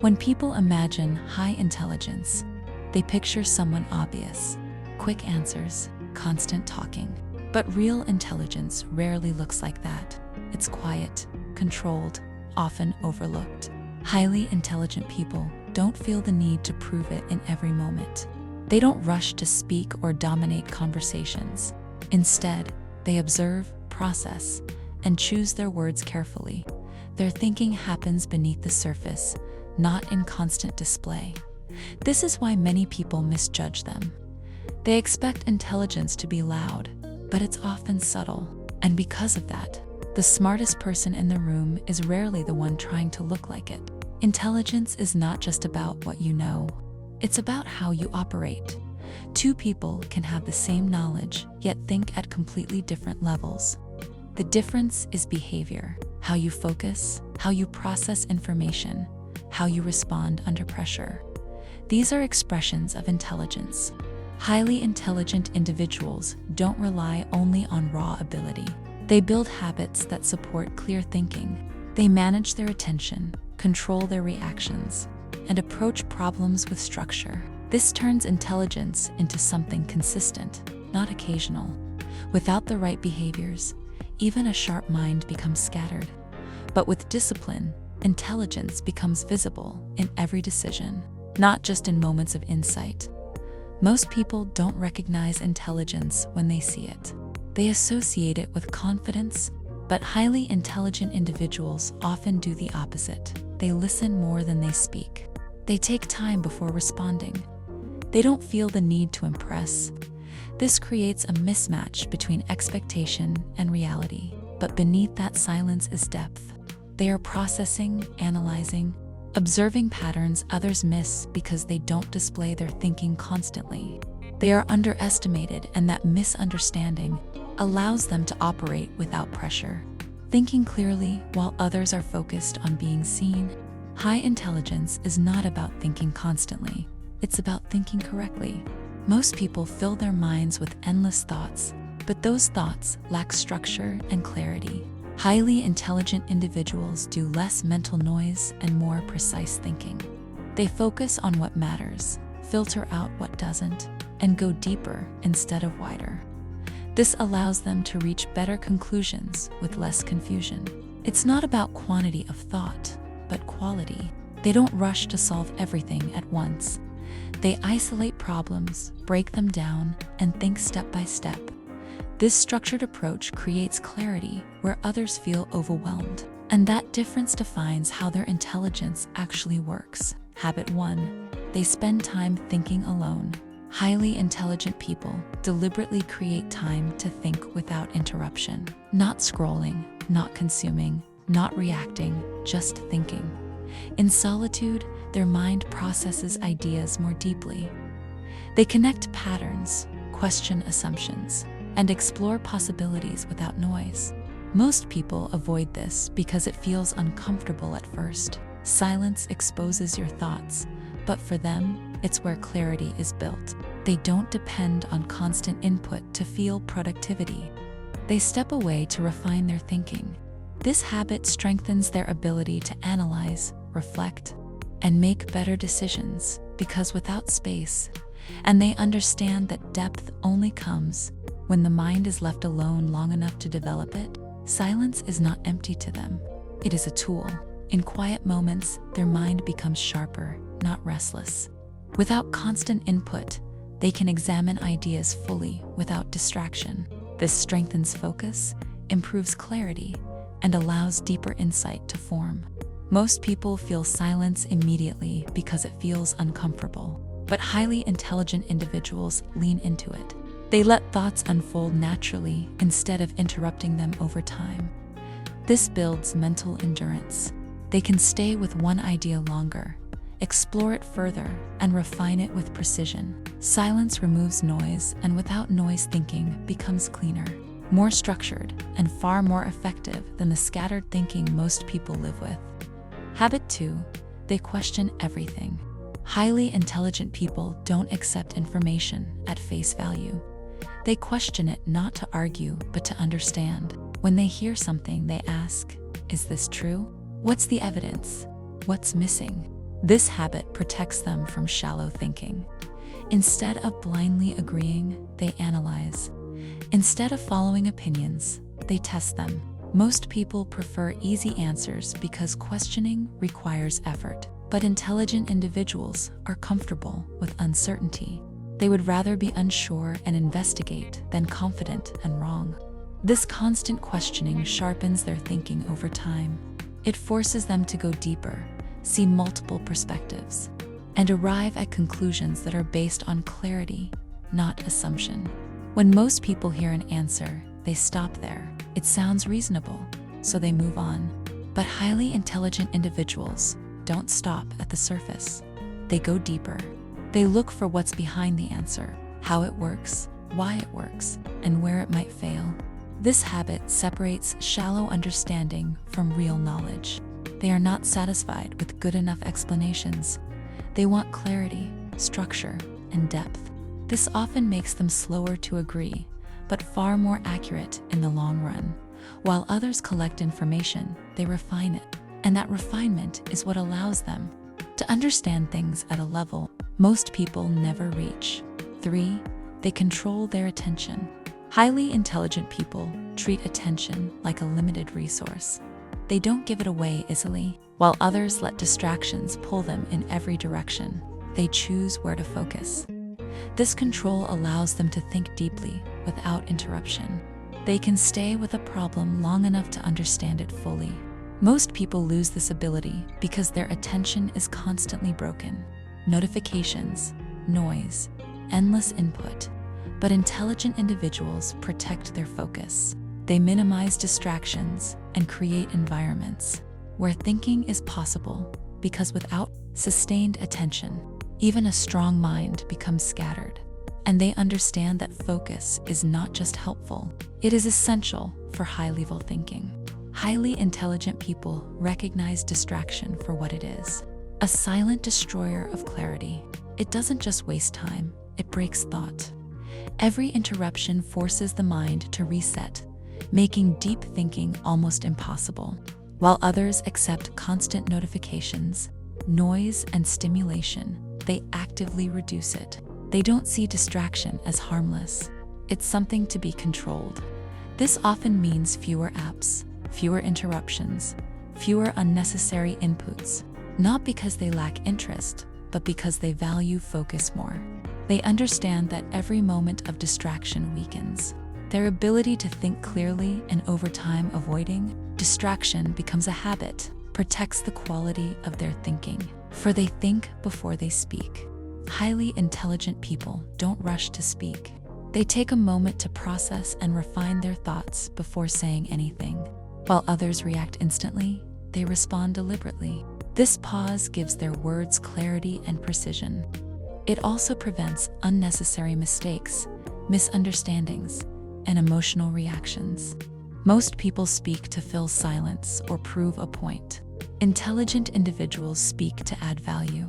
When people imagine high intelligence, they picture someone obvious, quick answers, constant talking. But real intelligence rarely looks like that. It's quiet, controlled, often overlooked. Highly intelligent people don't feel the need to prove it in every moment. They don't rush to speak or dominate conversations. Instead, they observe, process, and choose their words carefully. Their thinking happens beneath the surface, not in constant display. This is why many people misjudge them. They expect intelligence to be loud, but it's often subtle. And because of that, the smartest person in the room is rarely the one trying to look like it. Intelligence is not just about what you know. It's about how you operate. Two people can have the same knowledge, yet think at completely different levels. The difference is behavior, how you focus, how you process information, how you respond under pressure. These are expressions of intelligence. Highly intelligent individuals don't rely only on raw ability. They build habits that support clear thinking. They manage their attention, control their reactions, and approach problems with structure. This turns intelligence into something consistent, not occasional. Without the right behaviors, even a sharp mind becomes scattered. But with discipline, intelligence becomes visible in every decision, not just in moments of insight. Most people don't recognize intelligence when they see it. They associate it with confidence, but highly intelligent individuals often do the opposite. They listen more than they speak. They take time before responding. They don't feel the need to impress. This creates a mismatch between expectation and reality. But beneath that silence is depth. They are processing, analyzing, observing patterns others miss because they don't display their thinking constantly. They are underestimated, and that misunderstanding allows them to operate without pressure, thinking clearly while others are focused on being seen. High intelligence is not about thinking constantly. It's about thinking correctly. Most people fill their minds with endless thoughts, but those thoughts lack structure and clarity. Highly intelligent individuals do less mental noise and more precise thinking. They focus on what matters, filter out what doesn't, and go deeper instead of wider. This allows them to reach better conclusions with less confusion. It's not about quantity of thought, but quality. They don't rush to solve everything at once. They isolate problems, break them down, and think step by step. This structured approach creates clarity where others feel overwhelmed. And that difference defines how their intelligence actually works. Habit 1. They spend time thinking alone. Highly intelligent people deliberately create time to think without interruption. Not scrolling, not consuming, not reacting, just thinking. In solitude, their mind processes ideas more deeply. They connect patterns, question assumptions, and explore possibilities without noise. Most people avoid this because it feels uncomfortable at first. Silence exposes your thoughts, but for them, it's where clarity is built. They don't depend on constant input to feel productivity. They step away to refine their thinking. This habit strengthens their ability to analyze, reflect, and make better decisions, because without space, and they understand that depth only comes when the mind is left alone long enough to develop it. Silence is not empty to them. It is a tool. In quiet moments, their mind becomes sharper, not restless. Without constant input, they can examine ideas fully without distraction. This strengthens focus, improves clarity, and allows deeper insight to form. Most people feel silence immediately because it feels uncomfortable, but highly intelligent individuals lean into it. They let thoughts unfold naturally instead of interrupting them over time. This builds mental endurance. They can stay with one idea longer, explore it further, and refine it with precision. Silence removes noise, and without noise, thinking becomes cleaner, more structured, and far more effective than the scattered thinking most people live with. Habit 2. They question everything. Highly intelligent people don't accept information at face value. They question it not to argue, but to understand. When they hear something, they ask, "Is this true? What's the evidence? What's missing?" This habit protects them from shallow thinking. Instead of blindly agreeing, they analyze. Instead of following opinions, they test them. Most people prefer easy answers because questioning requires effort. But intelligent individuals are comfortable with uncertainty. They would rather be unsure and investigate than confident and wrong. This constant questioning sharpens their thinking over time. It forces them to go deeper, see multiple perspectives, and arrive at conclusions that are based on clarity, not assumption. When most people hear an answer, they stop there. It sounds reasonable, so they move on. But highly intelligent individuals don't stop at the surface. They go deeper. They look for what's behind the answer, how it works, why it works, and where it might fail. This habit separates shallow understanding from real knowledge. They are not satisfied with good enough explanations. They want clarity, structure, and depth. This often makes them slower to agree, but far more accurate in the long run. While others collect information, they refine it. And that refinement is what allows them to understand things at a level most people never reach. 3. They control their attention. Highly intelligent people treat attention like a limited resource. They don't give it away easily. While others let distractions pull them in every direction, they choose where to focus. This control allows them to think deeply without interruption. They can stay with a problem long enough to understand it fully. Most people lose this ability because their attention is constantly broken. Notifications, noise, endless input. But intelligent individuals protect their focus. They minimize distractions and create environments where thinking is possible, because without sustained attention, even a strong mind becomes scattered. And they understand that focus is not just helpful, it is essential for high-level thinking. Highly intelligent people recognize distraction for what it is: a silent destroyer of clarity. It doesn't just waste time, it breaks thought. Every interruption forces the mind to reset, making deep thinking almost impossible. While others accept constant notifications, noise, and stimulation, they actively reduce it. They don't see distraction as harmless. It's something to be controlled. This often means fewer apps, fewer interruptions, fewer unnecessary inputs, not because they lack interest, but because they value focus more. They understand that every moment of distraction weakens their ability to think clearly, and over time, avoiding distraction becomes a habit, protects the quality of their thinking, for they think before they speak. Highly intelligent people don't rush to speak. They take a moment to process and refine their thoughts before saying anything. While others react instantly, they respond deliberately. This pause gives their words clarity and precision. It also prevents unnecessary mistakes, misunderstandings, and emotional reactions. Most people speak to fill silence or prove a point. Intelligent individuals speak to add value.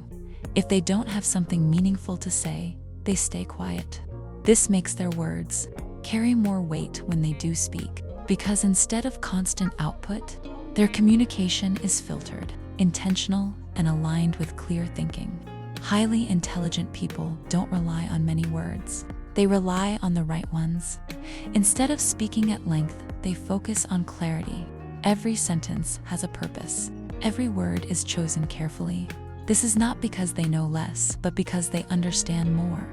If they don't have something meaningful to say, they stay quiet. This makes their words carry more weight when they do speak, because instead of constant output, their communication is filtered, intentional, and aligned with clear thinking. Highly intelligent people don't rely on many words. They rely on the right ones. Instead of speaking at length, they focus on clarity. Every sentence has a purpose. Every word is chosen carefully. This is not because they know less, but because they understand more.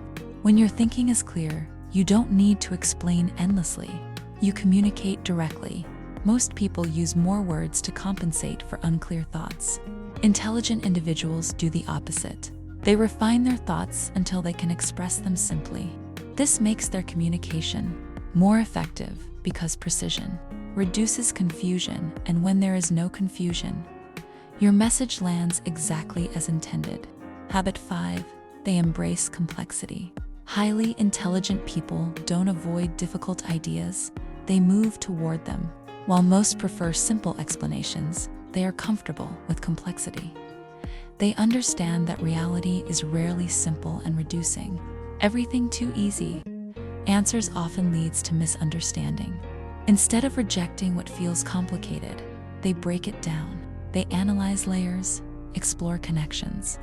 When your thinking is clear, you don't need to explain endlessly. You communicate directly. Most people use more words to compensate for unclear thoughts. Intelligent individuals do the opposite. They refine their thoughts until they can express them simply. This makes their communication more effective because precision reduces confusion, and when there is no confusion, your message lands exactly as intended. Habit 5. They embrace complexity. Highly intelligent people don't avoid difficult ideas, they move toward them. While most prefer simple explanations, they are comfortable with complexity. They understand that reality is rarely simple and reducing everything too easy. Answers often leads to misunderstanding. Instead of rejecting what feels complicated, they break it down. They analyze layers, explore connections,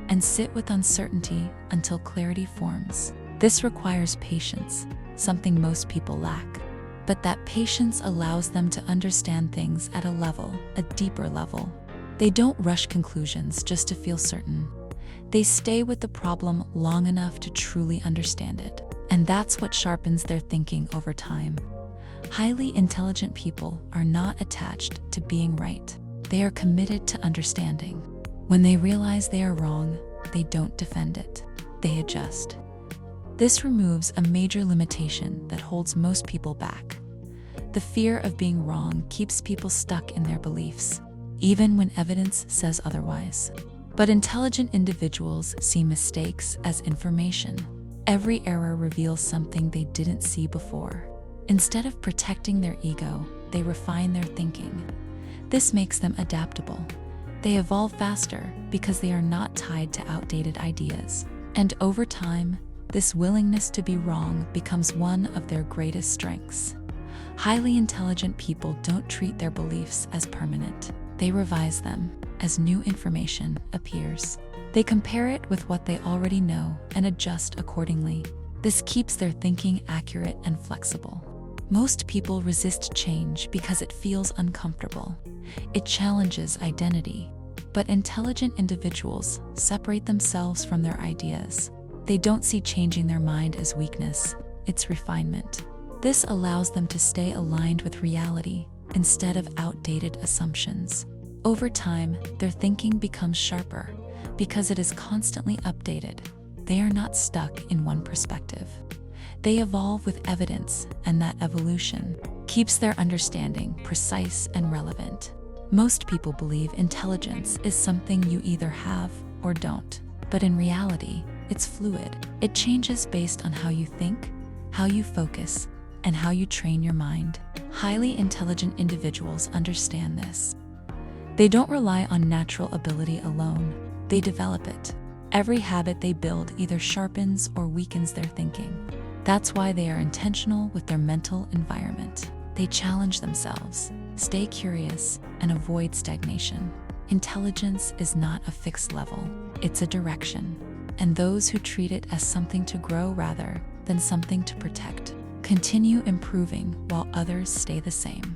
and sit with uncertainty until clarity forms. This requires patience, something most people lack. But that patience allows them to understand things at a deeper level. They don't rush conclusions just to feel certain. They stay with the problem long enough to truly understand it. And that's what sharpens their thinking over time. Highly intelligent people are not attached to being right. They are committed to understanding. When they realize they are wrong, they don't defend it. They adjust. This removes a major limitation that holds most people back. The fear of being wrong keeps people stuck in their beliefs, even when evidence says otherwise. But intelligent individuals see mistakes as information. Every error reveals something they didn't see before. Instead of protecting their ego, they refine their thinking. This makes them adaptable. They evolve faster because they are not tied to outdated ideas. And over time, this willingness to be wrong becomes one of their greatest strengths. Highly intelligent people don't treat their beliefs as permanent. They revise them as new information appears. They compare it with what they already know and adjust accordingly. This keeps their thinking accurate and flexible. Most people resist change because it feels uncomfortable. It challenges identity. But intelligent individuals separate themselves from their ideas. They don't see changing their mind as weakness, it's refinement. This allows them to stay aligned with reality instead of outdated assumptions. Over time, their thinking becomes sharper because it is constantly updated. They are not stuck in one perspective. They evolve with evidence, and that evolution keeps their understanding precise and relevant. Most people believe intelligence is something you either have or don't. But in reality, it's fluid. It changes based on how you think, how you focus, and how you train your mind. Highly intelligent individuals understand this. They don't rely on natural ability alone. They develop it. Every habit they build either sharpens or weakens their thinking. That's why they are intentional with their mental environment. They challenge themselves, stay curious, and avoid stagnation. Intelligence is not a fixed level, it's a direction. And those who treat it as something to grow rather than something to protect continue improving while others stay the same.